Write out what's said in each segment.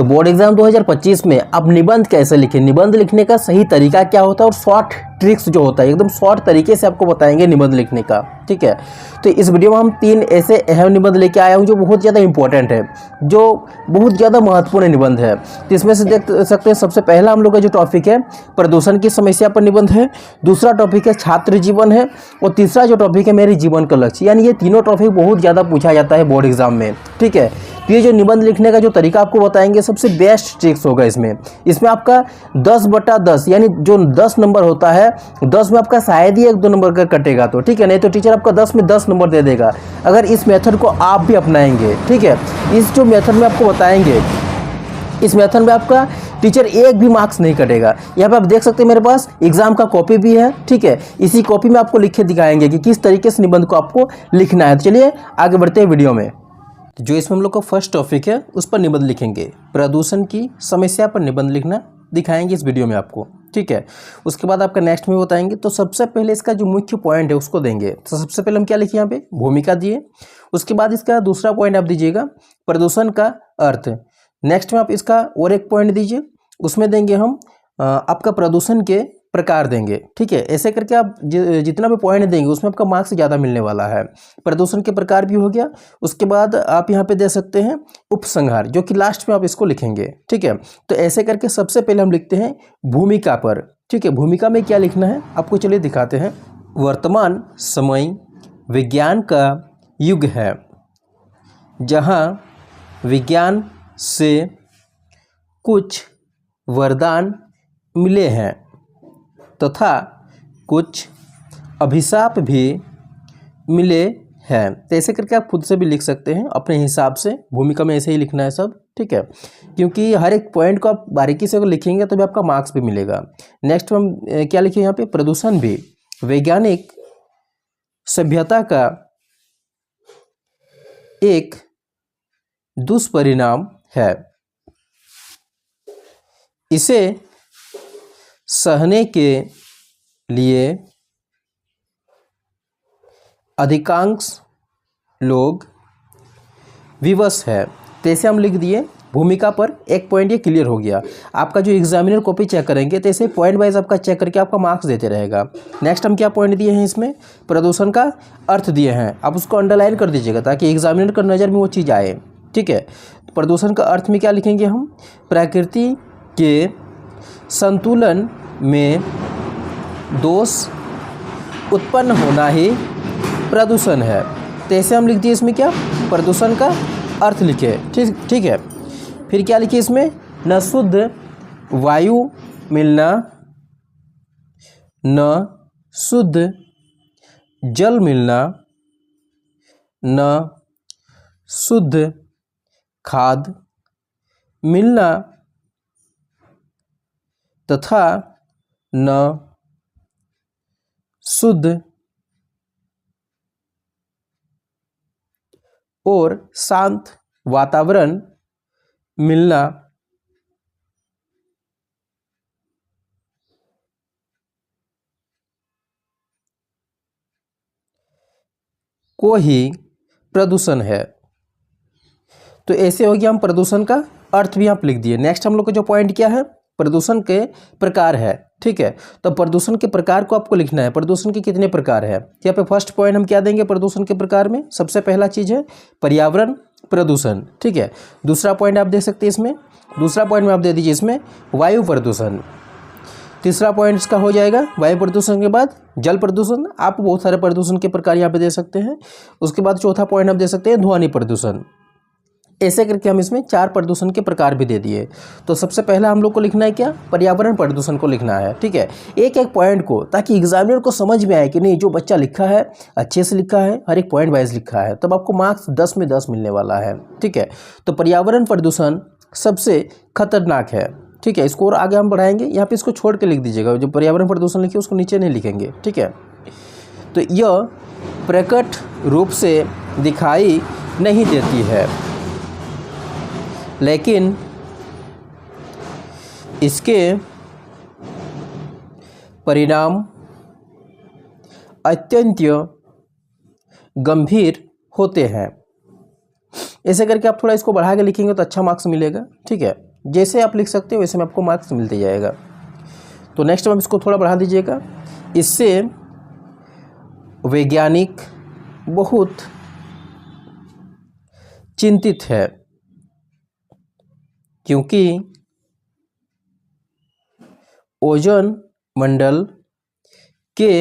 तो board exam 2025 में अब निबंध कैसे लिखें, निबंध लिखने का सही तरीका क्या होता है और शॉर्ट ट्रिक्स जो होता है एकदम शॉर्ट तरीके से आपको बताएंगे निबंध लिखने का। ठीक है, तो इस वीडियो में हम 3 ऐसे अहम निबंध लेके आया हूँ जो बहुत ज़्यादा इंपॉर्टेंट है, जो बहुत ज़्यादा महत्वपूर्ण निबंध है। तो इसमें से देख सकते हैं सबसे पहला हम लोग का जो टॉपिक है प्रदूषण की समस्या पर निबंध है, दूसरा टॉपिक है छात्र जीवन है, और तीसरा जो टॉपिक है मेरे जीवन का लक्ष्य। यानी ये तीनों टॉपिक बहुत ज़्यादा पूछा जाता है बोर्ड एग्जाम में। ठीक है, तो ये जो निबंध लिखने का जो तरीका आपको बताएंगे सबसे बेस्ट ट्रिक्स होगा इसमें आपका 10/10 यानी जो 10 नंबर होता है 10 में आपका शायद ही 1-2 नंबर का कटेगा, तो ठीक है, नहीं तो टीचर आपका 10 में 10 नंबर दे देगा अगर इस मेथड को आप भी अपनाएंगे। ठीक है, इस जो मेथड में आपको बताएंगे इस मेथड में आपका टीचर एक भी मार्क्स नहीं कटेगा। यहाँ पे आप देख सकते हैं मेरे पास एग्जाम का कॉपी भी है। ठीक है, इसी कॉपी में आपको लिख के दिखाएंगे कि किस तरीके से निबंध को आपको लिखना है। तो चलिए आगे बढ़ते हैं वीडियो में। जो इसमें हम लोग का फर्स्ट टॉपिक है उस पर निबंध लिखेंगे, प्रदूषण की समस्या पर निबंध लिखना दिखाएंगे इस वीडियो में आपको। ठीक है, उसके बाद आपका नेक्स्ट में बताएंगे। तो सबसे पहले इसका जो मुख्य पॉइंट है उसको देंगे। तो सबसे पहले हम क्या लिखे यहाँ पे भूमिका दिए, उसके बाद इसका दूसरा पॉइंट आप दीजिएगा प्रदूषण का अर्थ। नेक्स्ट में आप इसका और एक पॉइंट दीजिए, उसमें देंगे हम आपका प्रदूषण के प्रकार देंगे। ठीक है, ऐसे करके आप जितना भी पॉइंट देंगे उसमें आपका मार्क्स ज़्यादा मिलने वाला है। प्रदूषण के प्रकार भी हो गया, उसके बाद आप यहाँ पे दे सकते हैं उपसंहार, जो कि लास्ट में आप इसको लिखेंगे। ठीक है, तो ऐसे करके सबसे पहले हम लिखते हैं भूमिका पर। ठीक है, भूमिका में क्या लिखना है आपको चलिए दिखाते हैं। वर्तमान समय विज्ञान का युग है, जहाँ विज्ञान से कुछ वरदान मिले हैं तथा कुछ अभिशाप भी मिले हैं। तो ऐसे करके आप खुद से भी लिख सकते हैं अपने हिसाब से, भूमिका में ऐसे ही लिखना है सब। ठीक है, क्योंकि हर एक पॉइंट को आप बारीकी से अगर लिखेंगे तो भी आपका मार्क्स भी मिलेगा। नेक्स्ट हम क्या लिखे यहाँ पे प्रदूषण भी वैज्ञानिक सभ्यता का एक दुष्परिणाम है, इसे सहने के लिए अधिकांश लोग विवश है। तैसे हम लिख दिए भूमिका पर एक पॉइंट, ये क्लियर हो गया। आपका जो एग्जामिनर कॉपी चेक करेंगे तो ऐसे पॉइंट वाइज आपका चेक करके आपका मार्क्स देते रहेगा। नेक्स्ट हम क्या पॉइंट दिए हैं इसमें प्रदूषण का अर्थ दिए हैं, आप उसको अंडरलाइन कर दीजिएगा ताकि एग्जामिनर का नज़र में वो चीज़ आए। ठीक है, प्रदूषण का अर्थ में क्या लिखेंगे हम प्रकृति के संतुलन में दोष उत्पन्न होना ही प्रदूषण है। तो ऐसे हम लिख दिए इसमें क्या प्रदूषण का अर्थ लिखे। ठीक है, फिर क्या लिखिए इसमें न शुद्ध वायु मिलना, न शुद्ध जल मिलना, न शुद्ध खाद मिलना तथा न शुद्ध और शांत वातावरण मिलना को ही प्रदूषण है। तो ऐसे हो गया हम प्रदूषण का अर्थ भी आप लिख दिए। नेक्स्ट हम लोग का जो पॉइंट क्या है प्रदूषण के प्रकार है। ठीक है, तो प्रदूषण के प्रकार को आपको लिखना है, प्रदूषण के कितने प्रकार है। यहाँ पे फर्स्ट पॉइंट हम क्या देंगे प्रदूषण के प्रकार में, सबसे पहला चीज़ है पर्यावरण प्रदूषण। ठीक है, दूसरा पॉइंट आप दे सकते हैं इसमें, दूसरा पॉइंट में आप दे दीजिए इसमें वायु प्रदूषण। तीसरा पॉइंट इसका हो जाएगा वायु प्रदूषण के बाद जल प्रदूषण। आप बहुत सारे प्रदूषण के प्रकार यहाँ पे दे सकते हैं। उसके बाद चौथा पॉइंट आप दे सकते हैं ध्वनि प्रदूषण। ऐसे करके हम इसमें 4 प्रदूषण के प्रकार भी दे दिए। तो सबसे पहला हम लोग को लिखना है क्या पर्यावरण प्रदूषण को लिखना है। ठीक है, एक एक पॉइंट को, ताकि एग्जामिनर को समझ में आए कि नहीं जो बच्चा लिखा है अच्छे से लिखा है, हर एक पॉइंट वाइज लिखा है, तब आपको मार्क्स 10 में 10 मिलने वाला है। ठीक है, तो पर्यावरण प्रदूषण सबसे खतरनाक है। ठीक है, इसको और आगे हम बढ़ाएंगे, यहाँ पे इसको छोड़ के लिख दीजिएगा, जो पर्यावरण प्रदूषण लिखिए उसको नीचे नहीं लिखेंगे। ठीक है, तो यह प्रकट रूप से दिखाई नहीं देती है, लेकिन इसके परिणाम अत्यंत गंभीर होते हैं। ऐसे करके आप थोड़ा इसको बढ़ा के लिखेंगे तो अच्छा मार्क्स मिलेगा। ठीक है, जैसे आप लिख सकते हो वैसे में आपको मार्क्स मिलते जाएगा। तो नेक्स्ट आप इसको थोड़ा बढ़ा दीजिएगा। इससे वैज्ञानिक बहुत चिंतित है क्योंकि ओजोन मंडल के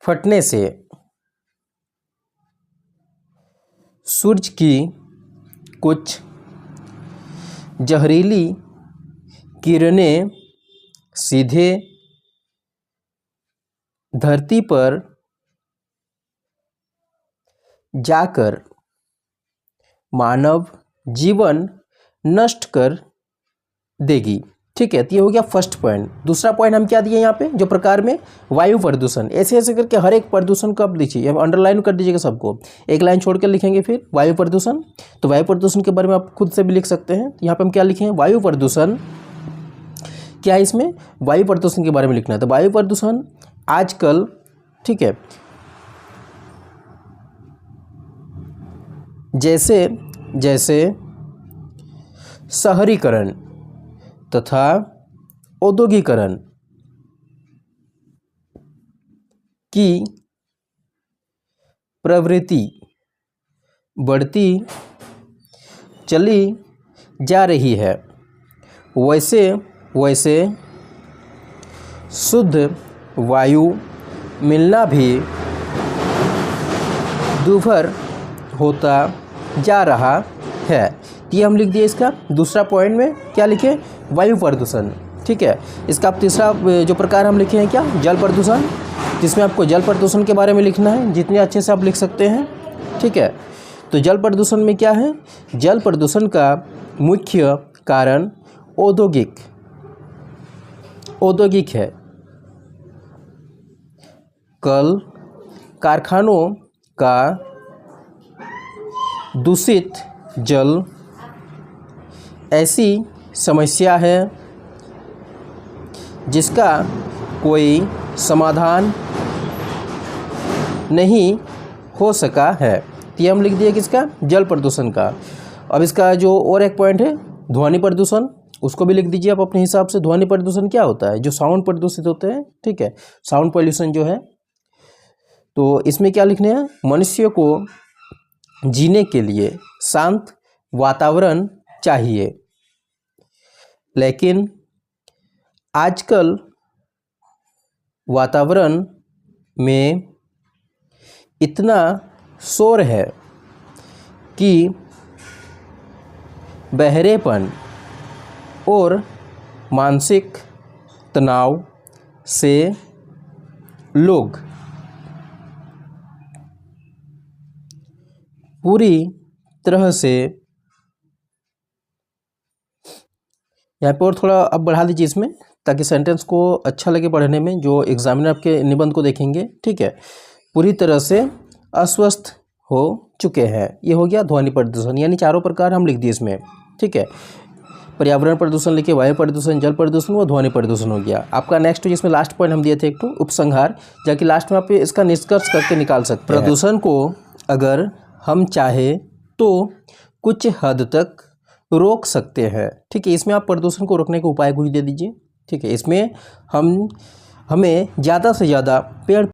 फटने से सूरज की कुछ जहरीली किरणें सीधे धरती पर जाकर मानव जीवन नष्ट कर देगी। ठीक है, तो ये हो गया फर्स्ट पॉइंट। दूसरा पॉइंट हम क्या दिए यहाँ पे, जो प्रकार में वायु प्रदूषण, ऐसे ऐसे करके हर एक प्रदूषण को आप लिखिए, अब अंडरलाइन कर दीजिएगा सबको, एक लाइन छोड़ कर लिखेंगे फिर वायु प्रदूषण। तो वायु प्रदूषण के बारे में आप खुद से भी लिख सकते हैं। यहाँ पे हम क्या लिखें, वायु प्रदूषण क्या है, इसमें वायु प्रदूषण के बारे में लिखना है। तो वायु प्रदूषण आजकल, ठीक है, जैसे जैसे शहरीकरण तथा औद्योगिकरण की प्रवृत्ति बढ़ती चली जा रही है, वैसे वैसे शुद्ध वायु मिलना भी दुर्भर होता जा रहा है। ये हम लिख दिए। इसका दूसरा पॉइंट में क्या लिखे, वायु प्रदूषण। ठीक है, इसका आप तीसरा जो प्रकार हम लिखे हैं क्या, जल प्रदूषण, जिसमें आपको जल प्रदूषण के बारे में लिखना है, जितने अच्छे से आप लिख सकते हैं। ठीक है, तो जल प्रदूषण में क्या है, जल प्रदूषण का मुख्य कारण औद्योगिक है। कल कारखानों का दूषित जल ऐसी समस्या है जिसका कोई समाधान नहीं हो सका है। तो ये हम लिख दिए किसका, जल प्रदूषण का। अब इसका जो और एक पॉइंट है ध्वनि प्रदूषण, उसको भी लिख दीजिए आप अपने हिसाब से। ध्वनि प्रदूषण क्या होता है, जो साउंड प्रदूषित होते हैं। ठीक है, साउंड पॉल्यूशन जो है, तो इसमें क्या लिखने हैं, मनुष्य को जीने के लिए शांत वातावरण चाहिए, लेकिन आजकल वातावरण में इतना शोर है कि बहरेपन और मानसिक तनाव से लोग पूरी तरह से, यहाँ पर और थोड़ा अब बढ़ा दीजिए इसमें, ताकि सेंटेंस को अच्छा लगे पढ़ने में, जो एग्जामिनर आपके निबंध को देखेंगे। ठीक है, पूरी तरह से अस्वस्थ हो चुके हैं। ये हो गया ध्वनि प्रदूषण, यानी चारों प्रकार हम लिख दिए इसमें। ठीक है, पर्यावरण प्रदूषण लिखे, वायु प्रदूषण, जल प्रदूषण, वो ध्वनि प्रदूषण हो गया आपका। नेक्स्ट जिसमें लास्ट पॉइंट हम दिए थे एक तो उपसंहार, जाकि लास्ट में आप इसका निष्कर्ष करके निकाल सकते हैं। प्रदूषण को अगर हम चाहे तो कुछ हद तक रोक सकते हैं। ठीक है, इसमें आप प्रदूषण को रोकने के उपाय कुछ दे दीजिए। ठीक है, इसमें हमें ज़्यादा से ज़्यादा पेड़